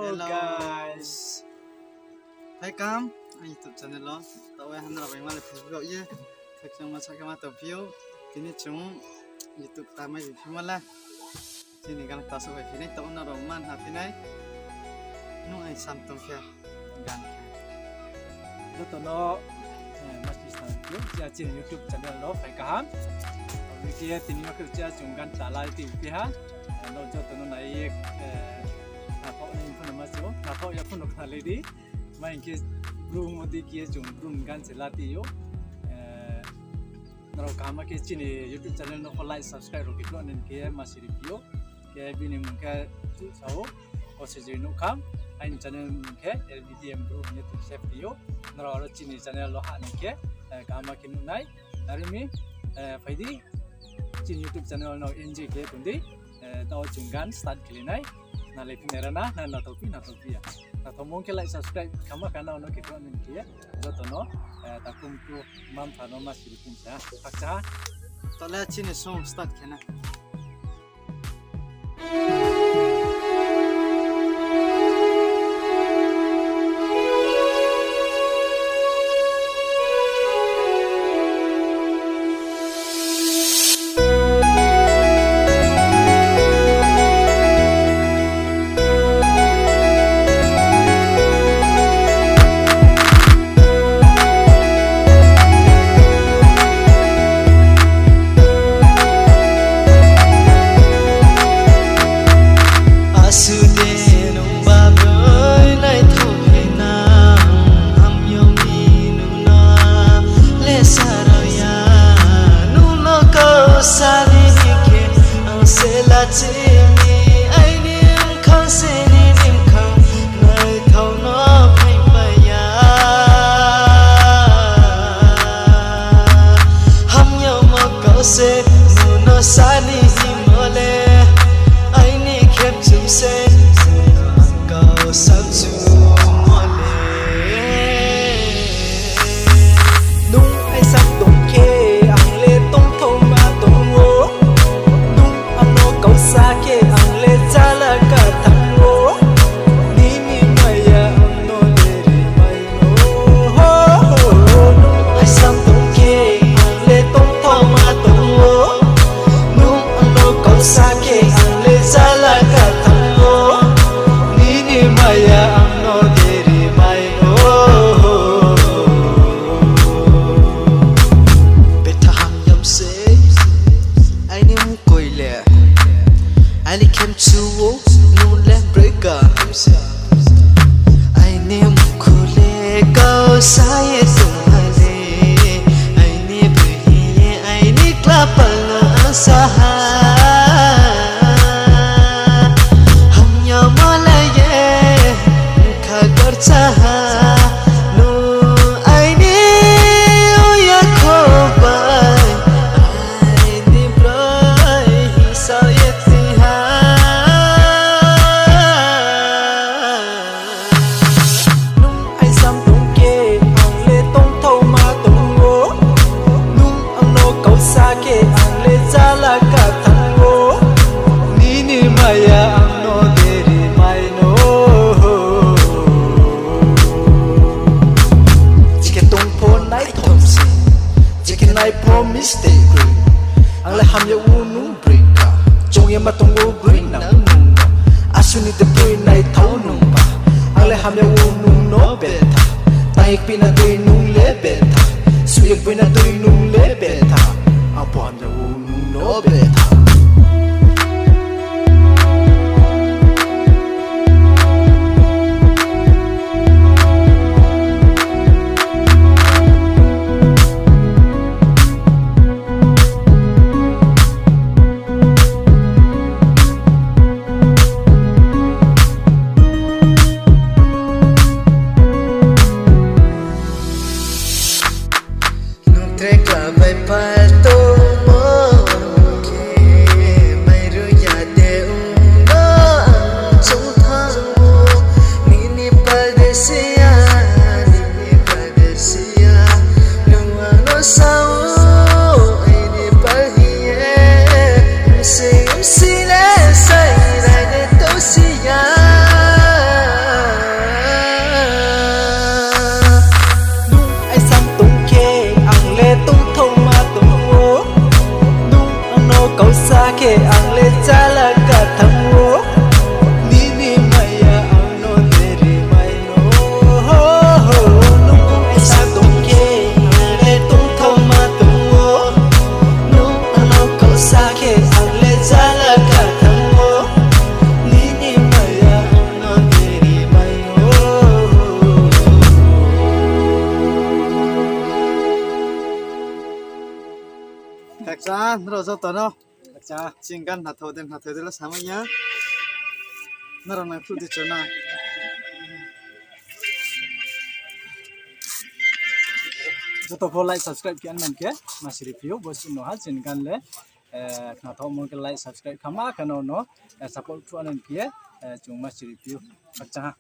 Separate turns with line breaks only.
Hello
guys.
Hai cam, YouTube channel lo. Tao ai hana bai male Facebook ye. Thak sang ma sakama to view. Kini chung YouTube ta mai view mala. Sini kan ta so bai kini to na ro man ha tinai. Nu ai sam to kya gan.
Lo to no masih sangat dia channel YouTube channel lo phải cam. Vì kia tin nó cứ chia chung gan trả lại tìm kia ha. Nó cho tụi nó này thà thọ nên phân mà số thà thọ ya phân nó khá lấy đi. Mà anh kia room một đi kia chung room gan sẽ là tiêu. Nó cảm ơn cái channel YouTube channel nó có like subscribe rồi cái nên kia mà sẽ review. Cái bên mình cái chú sáu có sẽ chơi nó cam. Anh channel mình cái LBDM group YouTube chef tiêu. Nó rồi channel channel lo hạn kia cảm ơn cái này. Dari mi phải đi trên YouTube channel nó NG kia cũng đi tao chung gan start kali này na lepi nerana na topi ya na tomong ke like subscribe kama kana no ke kon kia joto no ta kumku mam thano ma silpin cha pakcha
To la chini song start kena.
Se no sani himale aini khep chum se kau sab chu mole nung ai sab dong ke ang le tong thong ma tong wo nung ang no kau sa ke ang le chala ka thang wo ni mi maya ang no le ri mai no ho nung ai sab dong ke ang le tong thong ma sake ang le sala ka thango ni maya ang no deri mai no beta ham yam se ai ni mu koi le ai ni kem chu wo no le breaker se ai ni mu ko le ka sa ye tum hale ai ni bhi ai ni klap na sa I promise stay green. Ang laham ya unung breaka. Chong ya matong go green na unung no. Asuni the brain ay tau nung pa. Ang laham ya unung no beta. Taik pina tuy nung le beta. Suyag pina tuy nung le beta. Apo ham ya unung no beta. Trek
cha nó rồi tao nó
cha
chính căn hạt thầu đây là sao mấy nhá nó rồi này phụ đi chỗ nào
cho tôi follow like subscribe kian man ke masih review bos no ha sin kan le na thau mo ke like subscribe khama kano no support tu anan ke chung masih review cha